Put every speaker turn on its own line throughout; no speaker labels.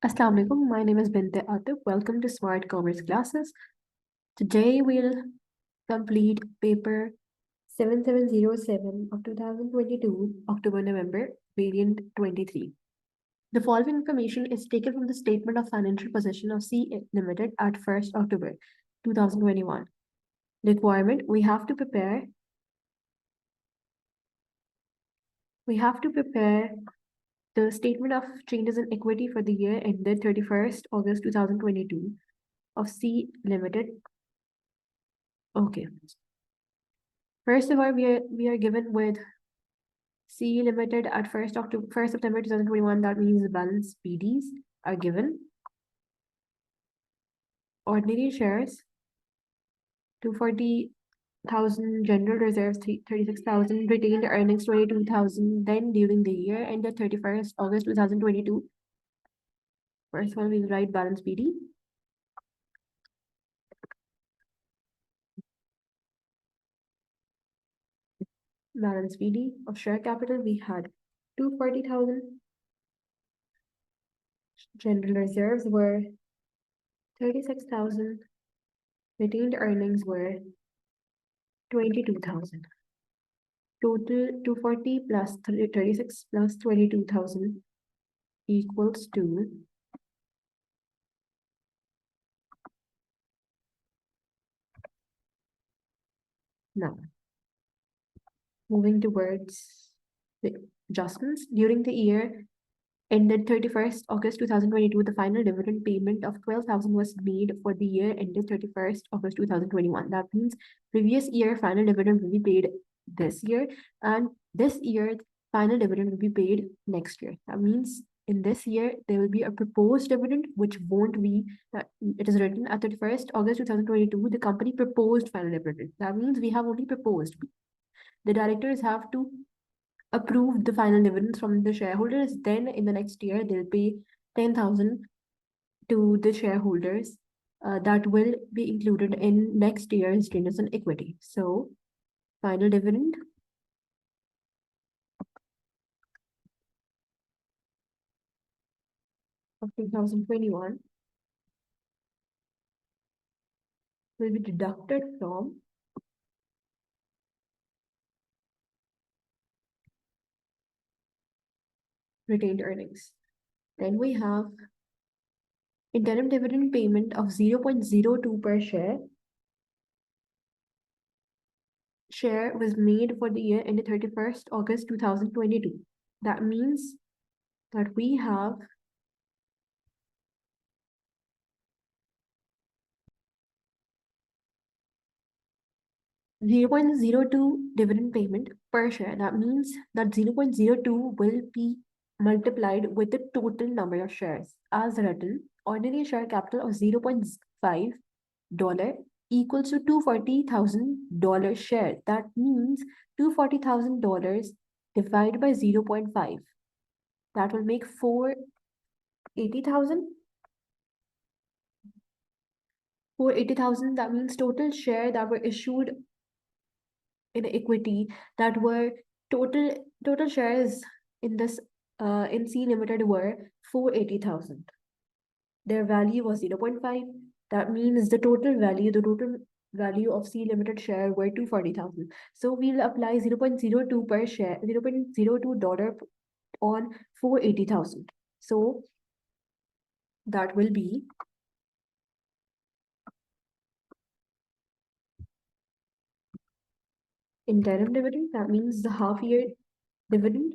Assalamu alaikum. My name is Bint-e-Atif. Welcome to Smart Commerce classes. Today we'll complete paper 7707 of 2022, October-November, variant 23. The following information is taken from the statement of financial position of C Limited at 1st October 2021. Requirement: we have to prepare the statement of changes in equity for the year ended 31st August 2022 of C Limited. Okay. First of all, we are given with C Limited at 1st September 2021. That means the balance PDs are given. Ordinary shares 240,000, general reserves 36,000, retained earnings 22,000. Then during the year ended 31st August 2022. First one we'll write balance PD. Balance PD of share capital, we had 240,000. General reserves were 36,000. Retained earnings were 22,000. Total 240 plus 36 plus 22,000 equals to now. Moving towards the adjustments. During the year ended 31st August 2022, the final dividend payment of 12,000 was made for the year ended 31st August 2021. That means previous year final dividend will be paid this year, and this year final dividend will be paid next year. That means in this year there will be a proposed dividend which won't be that it is written at 31st August 2022 the company proposed final dividend. That means we have only proposed. The directors have to approve the final dividends from the shareholders. Then in the next year they'll pay 10,000 to the shareholders. That will be included in next year's changes in equity. So final dividend of 2021 will be deducted from retained earnings. Then we have interim dividend payment of 0.02 per share. Share was made for the year ended 31st August 2022. That means that we have 0.02 dividend payment per share. That means that 0.02 will be multiplied with the total number of shares as written. Ordinary share capital of $0.5 equals to $240,000 share. That means $240,000 divided by 0.5. That will make 480,000. 480,000, that means total share that were issued in equity that were total shares in this in C Limited were 480,000. Their value was 0.5. That means the total value of C Limited share were 240,000. So we'll apply 0.02 per share, $0.02 on 480,000. So that will be interim dividend. That means the half year dividend.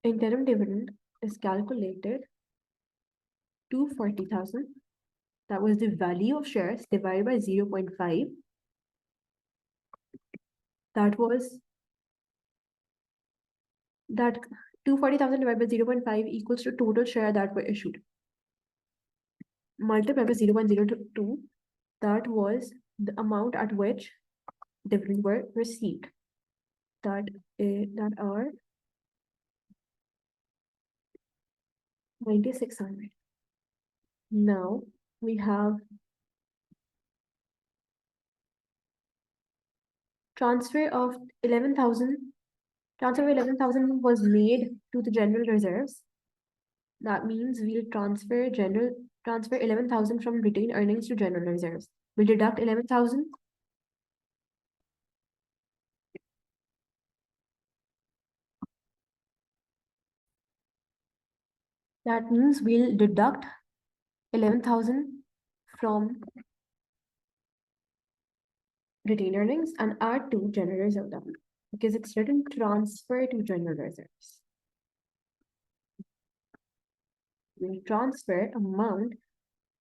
Interim dividend is calculated 240,000. That was the value of shares divided by 0.5. That was that 240,000 divided by 0.5 equals to total share that were issued. multiply by 0.002. That was the amount at which dividends were received. That are 9,600. Now we have transfer of 11,000. Transfer of 11,000 was made to the general reserves. That means we'll transfer 11,000 from retained earnings to general reserves. We'll deduct 11,000. That means we'll deduct 11,000 from retained earnings and add to general reserve because it's written transfer to general reserves. We'll transfer amount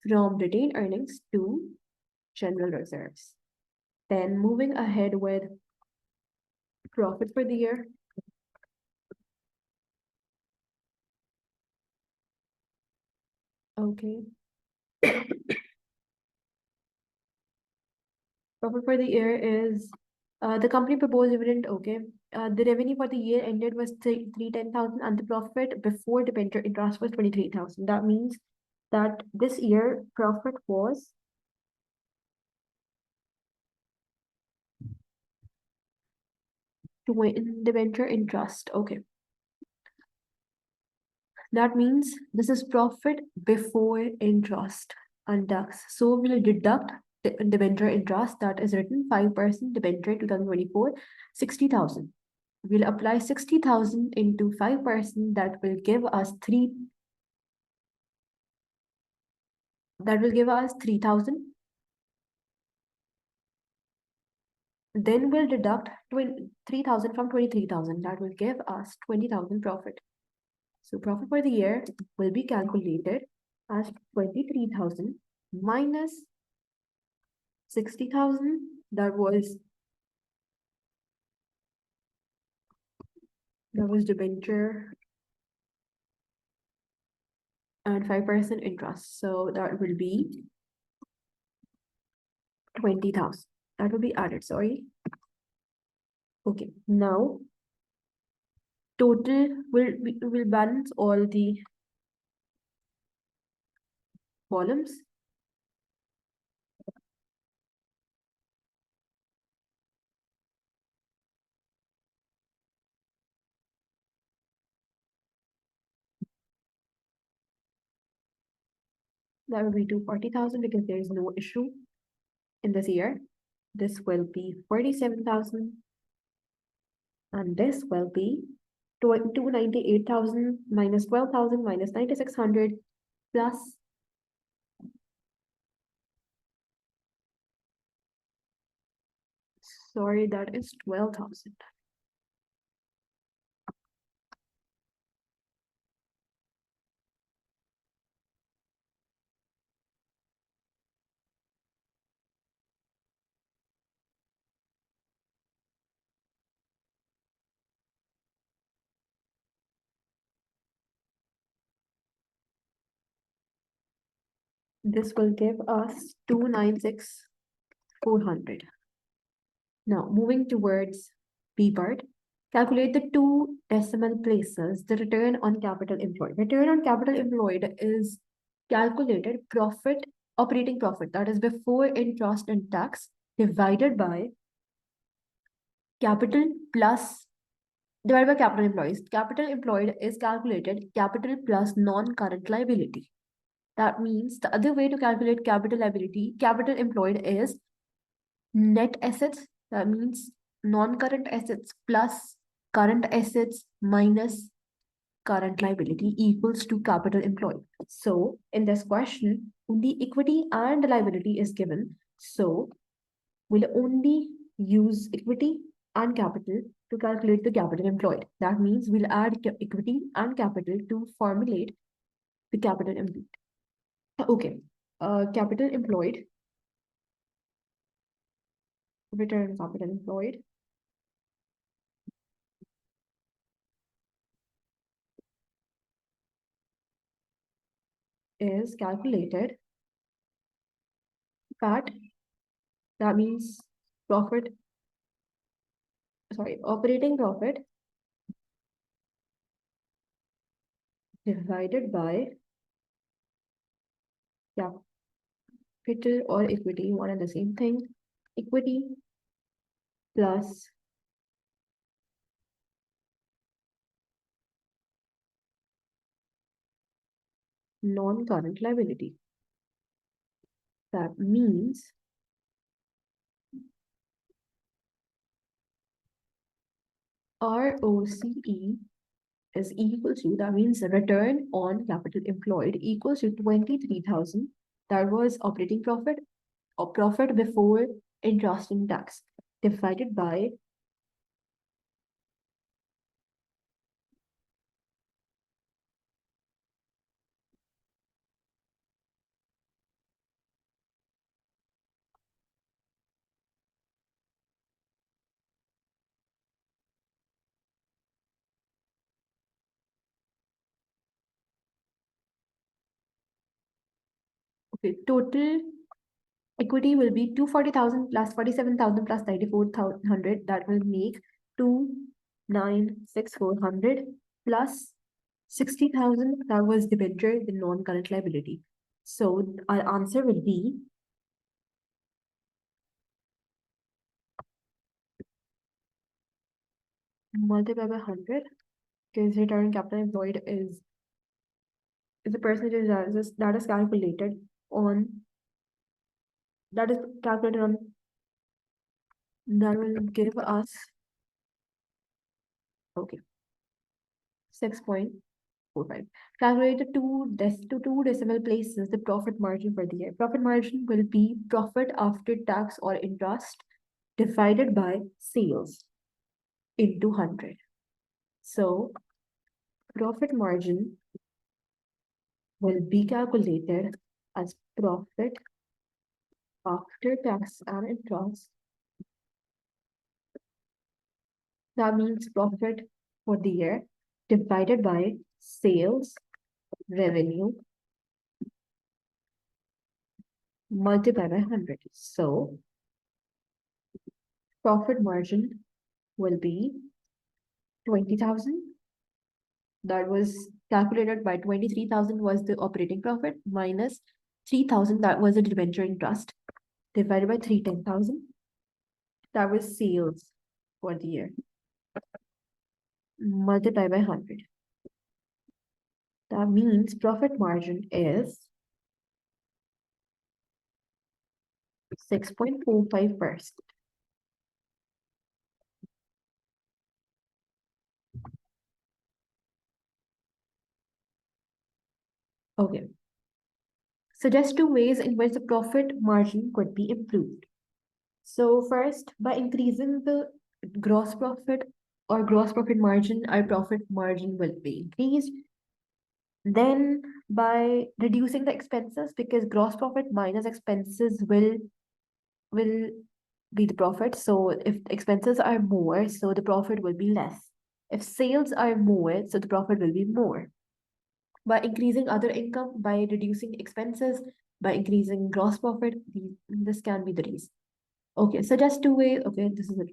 from retained earnings to general reserves. Then moving ahead with profit for the year. Okay. Profit for the year is the company proposed dividend. Okay. The revenue for the year ended was 310,000 and the profit before debenture interest was 23,000. That means that this year profit was debenture interest. Okay. That means this is profit before interest and tax. So we'll deduct the debenture interest that is written 5% debenture 2024, 60,000. We'll apply 60,000 into 5%. That will give us 3,000. Then we'll deduct 3,000 from 23,000. That will give us 20,000 profit. So profit for the year will be calculated as 23,000 minus 60,000. That was debenture and 5% interest. So that will be 20,000. That will be added, sorry. Okay, now total will balance all the columns. That will be 240,000 because there is no issue in this year. This will be 47,000 and this will be 298,000 minus 12,000 minus 9,600 plus sorry, that is 12,000. This will give us 296,400. Now, moving towards B part, calculate the two decimal places, the return on capital employed. Return on capital employed is calculated operating profit, that is before interest and tax, divided by capital divided by capital employees. Capital employed is calculated capital plus non-current liability. That means the other way to calculate capital employed is net assets. That means non-current assets plus current assets minus current liability equals to capital employed. So in this question, only equity and liability is given. So we'll only use equity and capital to calculate the capital employed. That means we'll add equity and capital to formulate the capital employed. Okay, capital employed, return on capital employed is calculated PAT, that means operating profit divided by capital or equity, one and the same thing. Equity plus non-current liability. That means ROCE is equal to, that means return on capital employed equals to 23,000. That was operating profit or profit before interest and tax divided by total equity will be 240,000 plus 47,000 plus 94,100. That will make 29,6400 plus 60,000. That was debenture, the non-current liability. So our answer will be multiply by 100 because return on capital employed is the percentage that is calculated on that is calculated on that will give us 6.45. Calculated to two decimal places the profit margin for the year. Profit margin will be profit after tax or interest divided by sales into 100. So profit margin will be calculated as profit after tax and interest. That means profit for the year divided by sales revenue multiplied by 100. So profit margin will be 20,000. That was calculated by 23,000 was the operating profit minus 3,000 that was the debenture interest divided by 310,000. That was sales for the year multiplied by 100. That means profit margin is 6.45%. Okay. Suggest two ways in which the profit margin could be improved. So first, by increasing the gross profit or gross profit margin, our profit margin will be increased. Then by reducing the expenses, because gross profit minus expenses will be the profit. So if expenses are more, so the profit will be less. If sales are more, so the profit will be more. By increasing other income, by reducing expenses, by increasing gross profit, this can be the reason. Okay, so just two ways. Okay, this is it.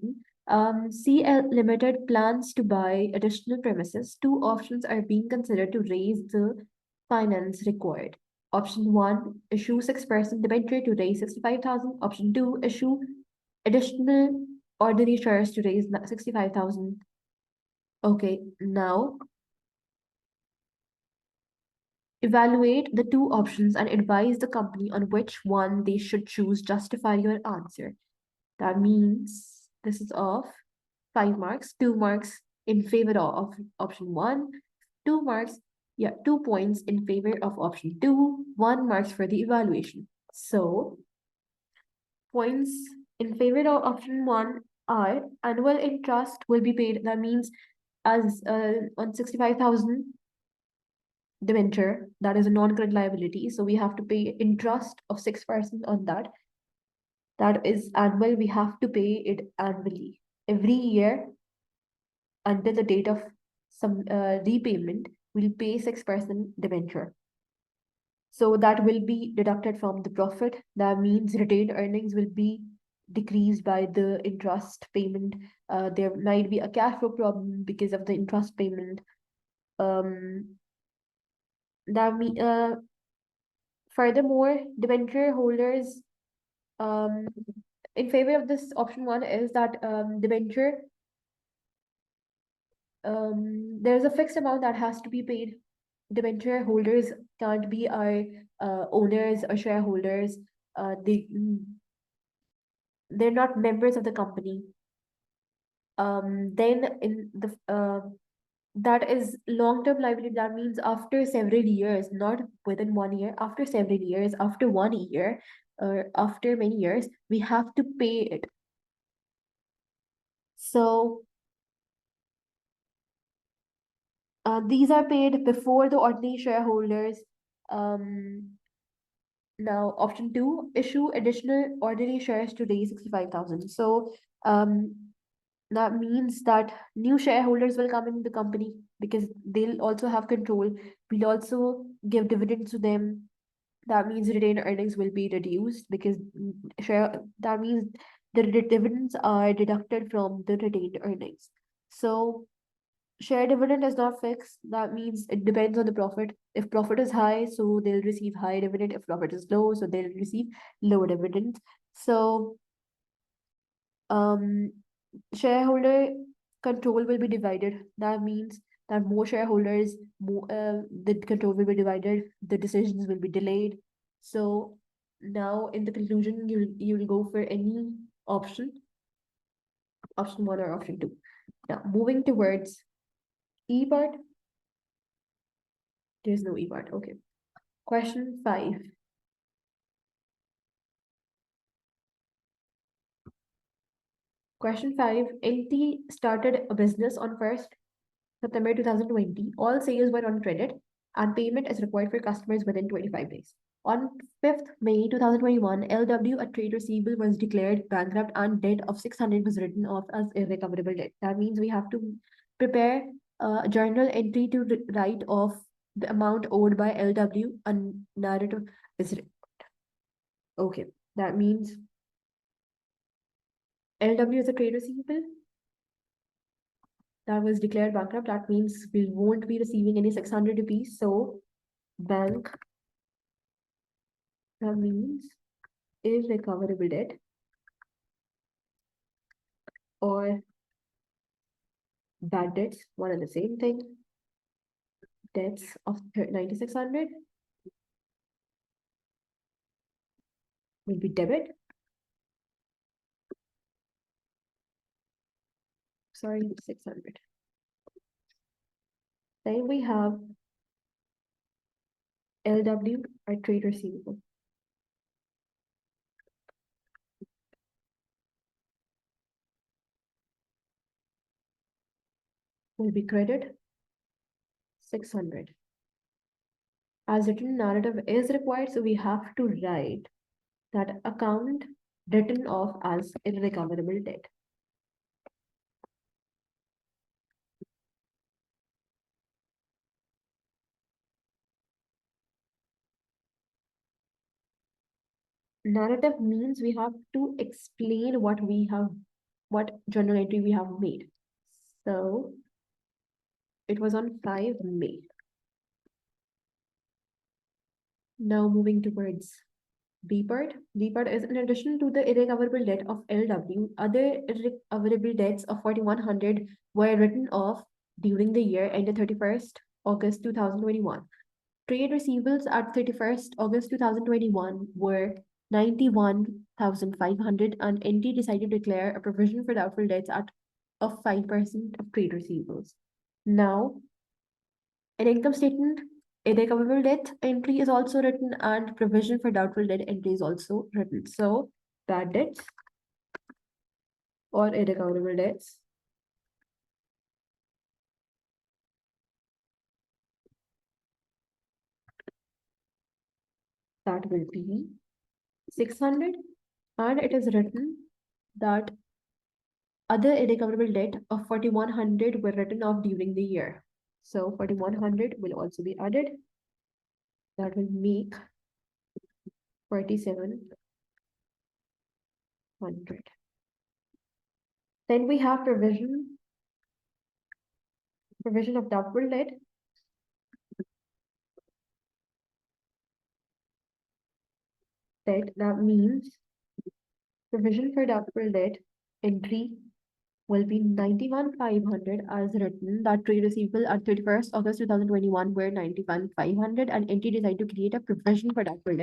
CL Limited plans to buy additional premises. Two options are being considered to raise the finance required. Option 1, issue 6% debenture to raise 65,000. Option 2, issue additional ordinary shares to raise 65,000. Okay, now evaluate the two options and advise the company on which one they should choose. Justify your answer. That means this is of 5 marks, 2 marks in favor of option 1, 2 marks, 2 points in favor of option 2, 1 marks for the evaluation. So points in favor of option 1 are annual interest will be paid. That means as on 65,000 debenture, that is a non-current liability. So we have to pay interest of 6% on that. That is annual. We have to pay it annually every year until the date of some repayment. We'll pay 6% debenture. So that will be deducted from the profit. That means retained earnings will be decreased by the interest payment. There might be a cash flow problem because of the interest payment. Um, that mean Furthermore, debenture holders um in favor of this option one is that debenture there's a fixed amount that has to be paid. Debenture holders can't be our owners or shareholders. They're not members of the company. Then in the that is long-term liability. That means after several years, not within 1 year, after several years, after 1 year, or after many years, we have to pay it. So these are paid before the ordinary shareholders. Um, Now, option two, issue additional ordinary shares to raise 65,000. So um, that means that new shareholders will come in the company because they'll also have control. We'll also give dividends to them. That means retained earnings will be reduced because that means the dividends are deducted from the retained earnings. So share dividend is not fixed. That means it depends on the profit. If profit is high, so they'll receive high dividend. If profit is low, so they'll receive low dividend. So um, shareholder control will be divided. That means that more shareholders, the control will be divided. The decisions will be delayed. So now in the conclusion, you'll go for any option, option one or option two. Now moving towards E part. There's no E part. Okay. Question 5. Question 5. LT started a business on 1st September 2020. All sales were on credit and payment is required for customers within 25 days. On 5th May 2021, LW, a trade receivable, was declared bankrupt and debt of 600 was written off as irrecoverable debt. That means we have to prepare a journal entry to write off the amount owed by LW and narrative is okay. That means LW is a trade receivable that was declared bankrupt. That means we won't be receiving any 600 rupees. So bank, that means irrecoverable debt or bad debts, one and the same thing. Debts of 9,600 will be debit. Sorry, 600. Then we have LW, our trade receivable. Will be credit 600. As written narrative is required, so we have to write that account written off as irrecoverable debt. Narrative means we have to explain what journal entry we have made. So it was on 5 May. Now moving towards B part. B part is in addition to the irrecoverable debt of LW, other irrecoverable debts of 4,100 were written off during the year ended 31st August 2021. Trade receivables at 31st August 2021 were 91,500 and NT decided to declare a provision for doubtful debts at of 5% of trade receivables. Now, an income statement, irrecoverable debt entry is also written and provision for doubtful debt entry is also written. So, bad debts or irrecoverable debts that will be 600 and it is written that other irrecoverable debt of 4,100 were written off during the year. So 4,100 will also be added. That will make 4,700. Then we have provision of doubtful debt. That means provision for doubtful debt entry will be 91,500 as written, that trade receivable at 31st August 2021 were 91,500, and NT decided to create a provision for doubtful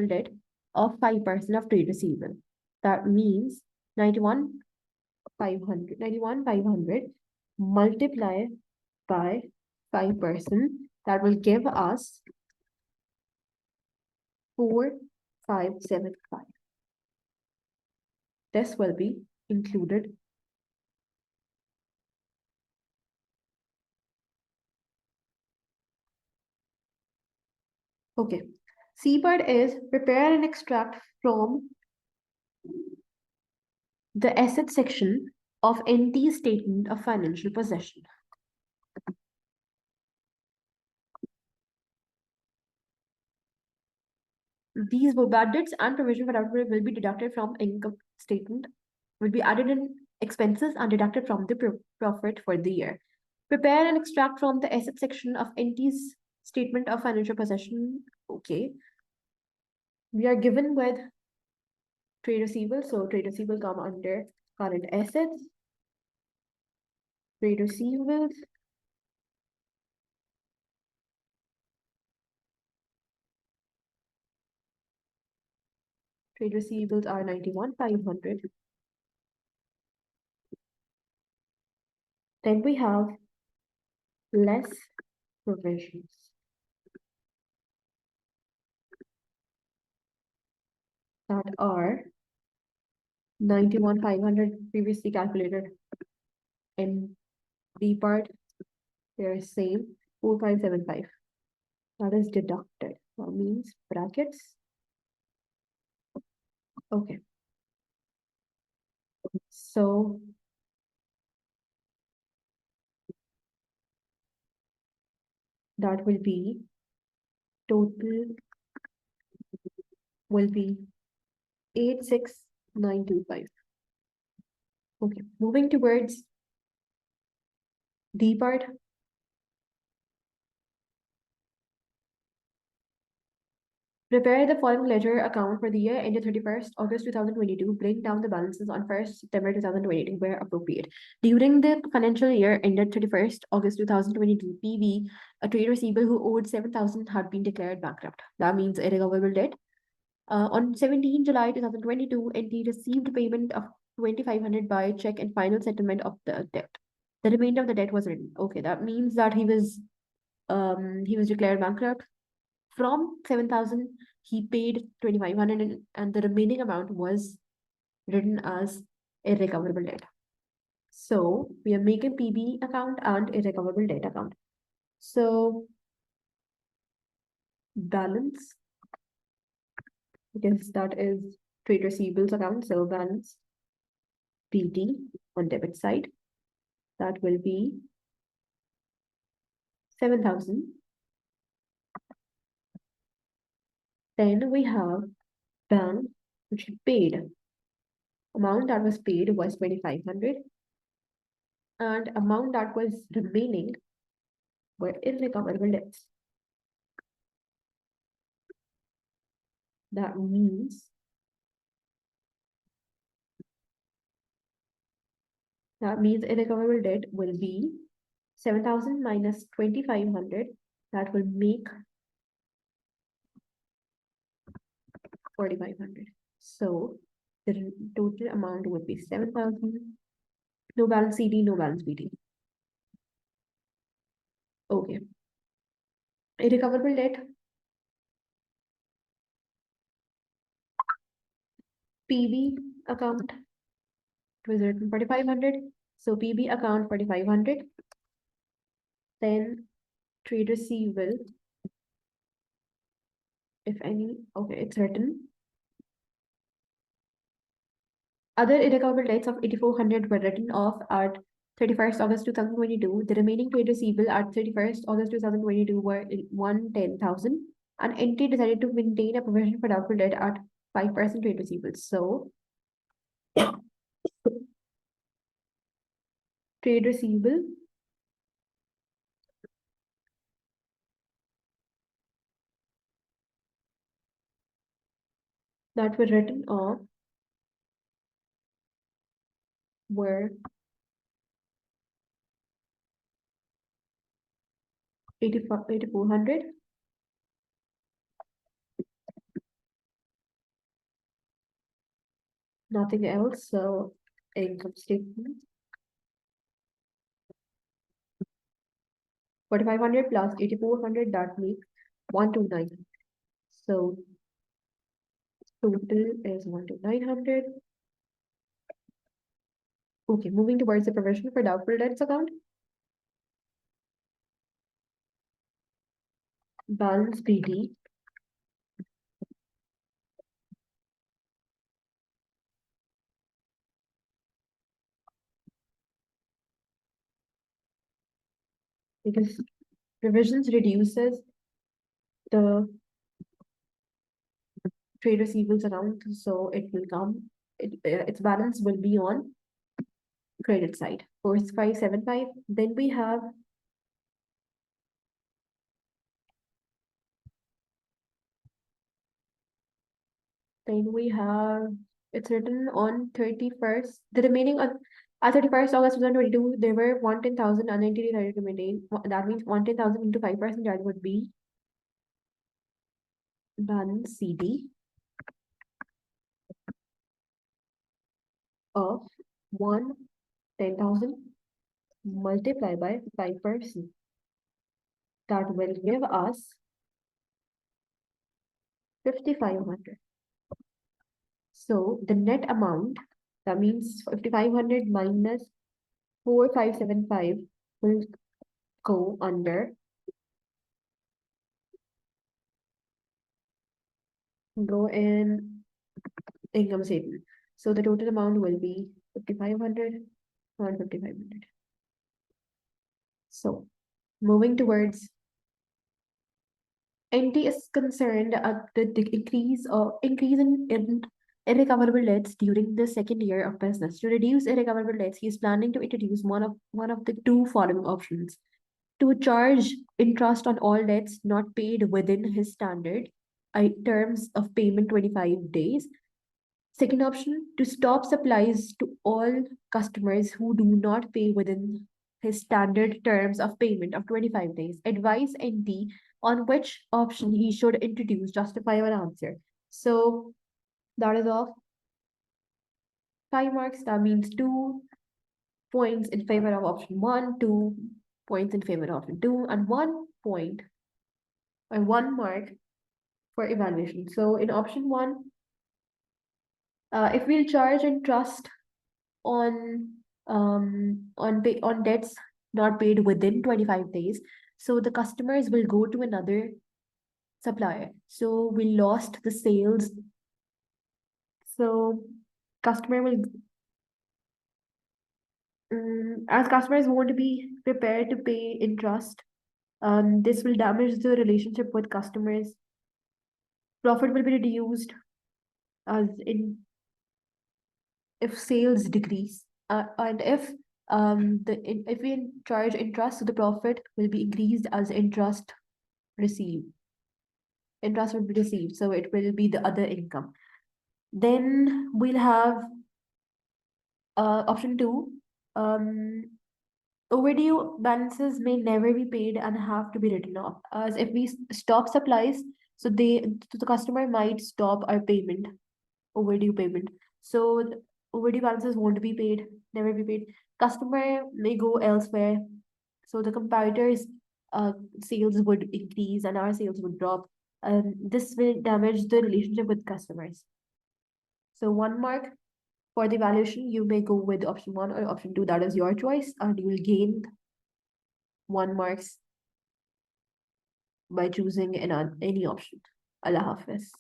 debt of 5% of trade receivable. That means 91,500 multiply by 5%. That will give us 4,575. This will be included. Okay. C part is prepare and extract from the asset section of NT statement of financial possession. These bad debts and provision for doubtful will be deducted from income statement, will be added in expenses and deducted from the profit for the year. Prepare and extract from the asset section of NT's statement of financial possession. Okay. We are given with trade receivables. So trade receivable come under current assets. Trade receivables. Trade receivables are 91,500. Then we have less provisions. That are 91,500 previously calculated in B part. They're same 4,575. That is deducted. That means brackets. Okay. So that will be total will be 86,925. Okay, moving towards D part. Prepare the following ledger account for the year ended 31st August 2022. Break down the balances on 1st September 2022 where appropriate. During the financial year ended 31st August 2022, PV, a trade receivable who owed 7,000 had been declared bankrupt. That means irrecoverable debt. On 17 July 2022, NT received payment of 2,500 by check and final settlement of the debt. The remainder of the debt was written. Okay, that means that he was declared bankrupt. From 7,000, he paid 2,500 and the remaining amount was written as irrecoverable debt. So we are making PB account and irrecoverable debt account. So balance, because that is trade receivables account. So balance PT on debit side, that will be 7,000. Then we have bank, which paid. Amount that was paid was 2,500. And amount that was remaining were irrecoverable debts. That means irrecoverable debt will be 7,000 minus 2,500. That will make 4,500. So the total amount would be 7,000. No balance CD, no balance BD. Okay. Irrecoverable debt. PB account was written 4,500. So PB account 4,500. Then trade receivable, if any, okay, it's written. Other irrecoverable debts of 8,400 were written off at 31st August 2022, the remaining trade receivable at 31st August 2022 were 110,000, and entity decided to maintain a provision for doubtful debt at 5% trade receivables. So, trade receivable that were written off were 8,400, nothing else. So, income statement 4,500 plus 8,400, that makes 129. So, total is 12900. Okay, moving towards the provision for doubtful debts account. Balance PD because provisions reduces the trade receivables account, so it will come. Its balance will be on credit side. 4575. Then we have it's written on 31st. The remaining on at 31st August 2022, there were 110,000 unentity decided to maintain. That means 110,000 into 5%, that would be balance CD of 110,000 multiplied by 5%. That will give us 5,500. So the net amount, that means 5,500 minus 4,575 will go under, go in income statement. So the total amount will be 5,500 and 5,500. So moving towards NT is concerned at the increase in irrecoverable debts during the second year of business. To reduce irrecoverable debts, he is planning to introduce one of the two following options: to charge interest on all debts not paid within his standard terms of payment 25 days. Second option, to stop supplies to all customers who do not pay within his standard terms of payment of 25 days. Advise NT on which option he should introduce. Justify your answer. So that is of 5 marks. That means 2 points in favor of option one, 2 points in favor of option two, and 1 point or 1 mark for evaluation. So in option one, if we'll charge interest on on debts not paid within 25 days, so the customers will go to another supplier. So we lost the sales. So customer will as customers won't be prepared to pay interest, this will damage the relationship with customers. Profit will be reduced as in if sales decrease, and if we charge interest, so the profit will be increased as received. Interest will be received, so it will be the other income. Then we'll have option two. Overdue balances may never be paid and have to be written off. As if we stop supplies, so the customer might stop our payment, overdue payment. So overdue balances won't be paid, never be paid. Customer may go elsewhere. So the competitors' sales would increase and our sales would drop. This will damage the relationship with customers. So 1 mark for the evaluation, you may go with option one or option two. That is your choice, and you will gain 1 marks by choosing any option. Allah Hafiz.